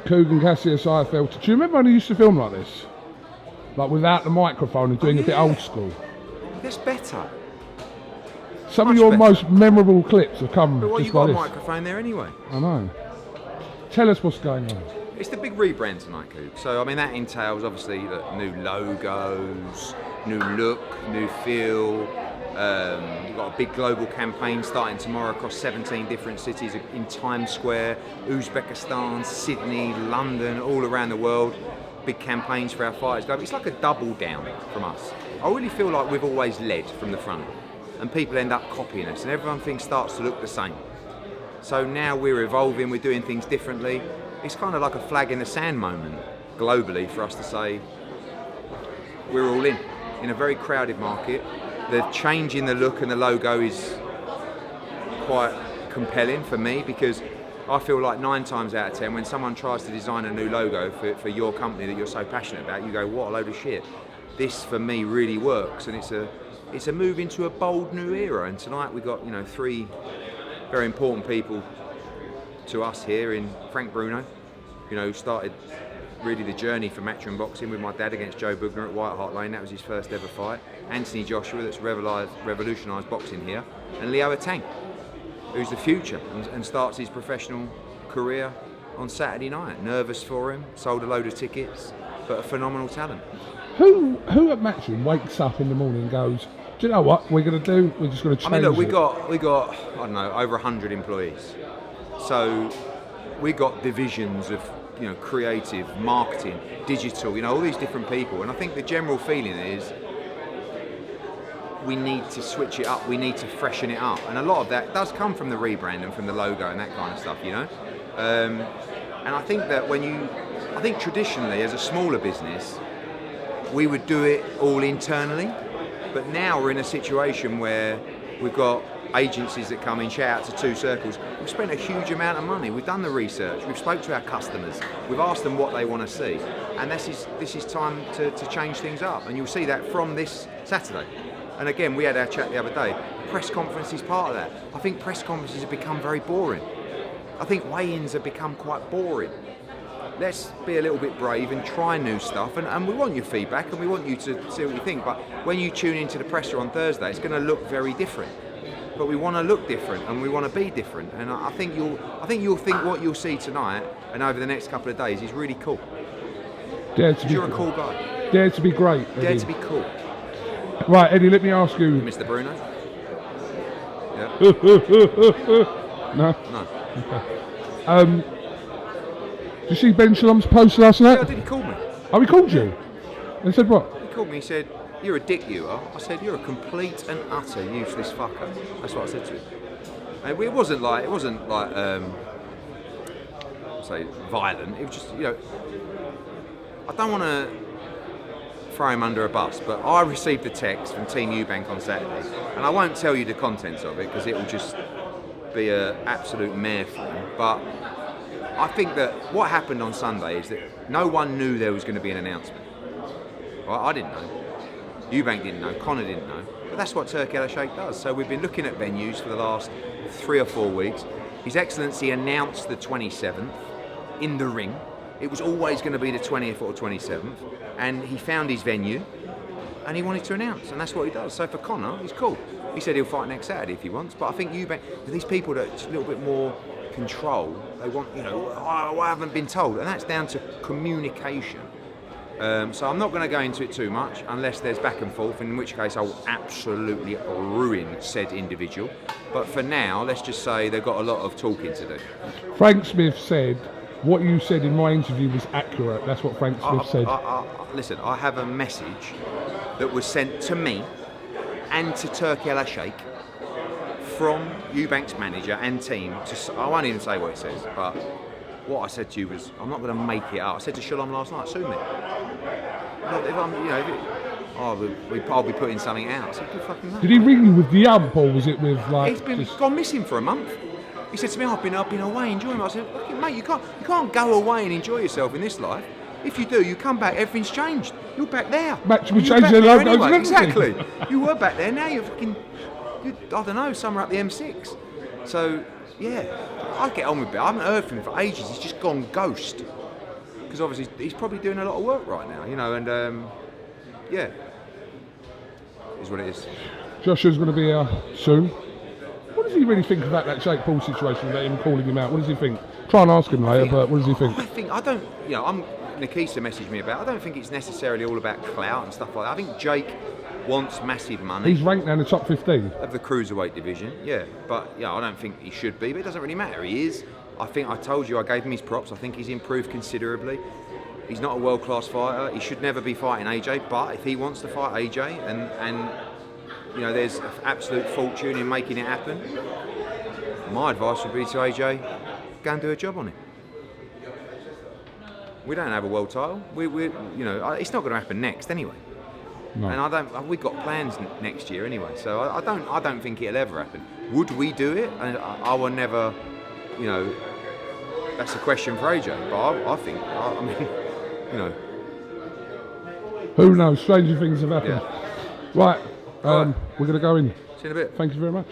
Coogan Cassius IFLTV. Do you remember when I used to film like this? Like without the microphone and doing a bit old school? That's better. Some Much of your better. most memorable clips have come But what, just you by got a this. microphone there anyway. I know. Tell us what's going on. It's the big rebrand tonight, Coop. So, I mean, that entails obviously new logos, new look, new feel. We've got a big global campaign starting tomorrow across 17 different cities in Times Square, Uzbekistan, Sydney, London, all around the world. Big campaigns for our fighters. It's like a double down from us. I really feel like we've always led from the front, and people end up copying us, and everything starts to look the same. So now we're evolving, we're doing things differently. It's kind of like a flag in the sand moment globally for us to say we're all in a very crowded market. The change in the look and the logo is quite compelling for me, because I feel like 9 times out of 10 when someone tries to design a new logo for your company that you're so passionate about, you go, what a load of shit. This for me really works, and it's a move into a bold new era. And tonight we got 3 very important people to us here in Frank Bruno, who started really the journey for Matchroom Boxing with my dad against Joe Bugner at White Hart Lane. That was his first ever fight. Anthony Joshua, that's revolutionised boxing here, and Leo Tang, who's the future and starts his professional career on Saturday night. Nervous for him, sold a load of tickets, but a phenomenal talent. Who at Matchroom wakes up in the morning and goes, do you know what we're going to do? We're just going to change I mean, look, we it. got I don't know, over 100 employees. So we got divisions of creative, marketing, digital, all these different people. And I think the general feeling is we need to switch it up, we need to freshen it up. And a lot of that does come from the rebrand and from the logo and that kind of stuff, And I think that I think traditionally as a smaller business, we would do it all internally. But now we're in a situation where we've got agencies that come in. Shout out to Two Circles. We've spent a huge amount of money. We've done the research. We've spoke to our customers. We've asked them what they want to see, and this is time to change things up. And you'll see that from this Saturday. And again, we had our chat the other day. Press conference is part of that. I think press conferences have become very boring. I think weigh-ins have become quite boring. Let's be a little bit brave and try new stuff, and we want your feedback and we want you to see what you think. But when you tune into the presser on Thursday, it's going to look very different. But we want to look different and we want to be different. And I think you'll think what you'll see tonight and over the next couple of days is really cool. You're a cool guy. Dare to be great. Eddie. Dare to be cool. Right, Eddie. Let me ask you, Mr. Bruno. Yeah. No. No. Did you see Ben Shalom's post last night? Yeah, did he call me? Oh, he called you? And said what? He called me, he said, you're a dick, you are. I said, you're a complete and utter useless fucker. That's what I said to him. And it wasn't like say violent. It was just, I don't want to throw him under a bus, but I received a text from Team EUBANK on Saturday, and I won't tell you the contents of it because it will just be an absolute mare for him. But I think that what happened on Sunday is that no one knew there was going to be an announcement. Well, I didn't know. EUBANK didn't know. Connor didn't know. But that's what Turkey El Sheikh does. So we've been looking at venues for the last 3 or 4 weeks. His Excellency announced the 27th in the ring. It was always going to be the 20th or 27th. And he found his venue and he wanted to announce. And that's what he does. So for Connor, he's cool. He said he'll fight next Saturday if he wants. But I think EUBANK, these people that are a little bit more control, they want, I haven't been told, and that's down to communication. So I'm not going to go into it too much unless there's back and forth, in which case I will absolutely ruin said individual. But for now, let's just say they've got a lot of talking to do. Frank Smith said what you said in my interview was accurate. That's what Frank Smith said. Listen, I have a message that was sent to me and to Turkey El Sheikh from EUBANK's manager and team. I won't even say what it says, but what I said to you was, I'm not going to make it up. I said to Shalom last night, sue me. I'll be putting something out. I said, good fucking luck. Did he ring you with the ump, or was it with like? He's been gone missing for a month. He said to me, I've been away enjoying myself. I said, fucking mate, you can't go away and enjoy yourself in this life. If you do, you come back, everything's changed. You're back there. Match will change their logos anyway. and everything. Exactly. You were back there. Now you're fucking. I don't know, somewhere up the M6. So yeah, I get on with it. I haven't heard from him for ages. He's just gone ghost. because obviously he's probably doing a lot of work right now, you know, and yeah, is what it is. Joshua's going to be here soon. What does he really think about that Jake Paul situation, about him calling him out? What does he think? Try and ask him later, but what does he think? I don't, you know, Nikisa messaged me about it. I don't think it's necessarily all about clout and stuff like that. I think Jake wants massive money. He's ranked now in the top 15 of the cruiserweight division, yeah. But yeah, I don't think he should be, but it doesn't really matter. He is. I think I told you, I gave him his props. I think he's improved considerably. He's not a world-class fighter. He should never be fighting AJ, but if he wants to fight AJ and you know, there's absolute fortune in making it happen, my advice would be to AJ, go and do a job on it. We don't have a world title. We you know, it's not going to happen next anyway. No. And we've got plans next year anyway. So I don't think it'll ever happen. Would we do it? And I will never, you know. That's a question for AJ. But I think, I mean, you know. Who knows? Stranger things have happened. Yeah. Right, we're going to go in. See you in a bit. Thank you very much.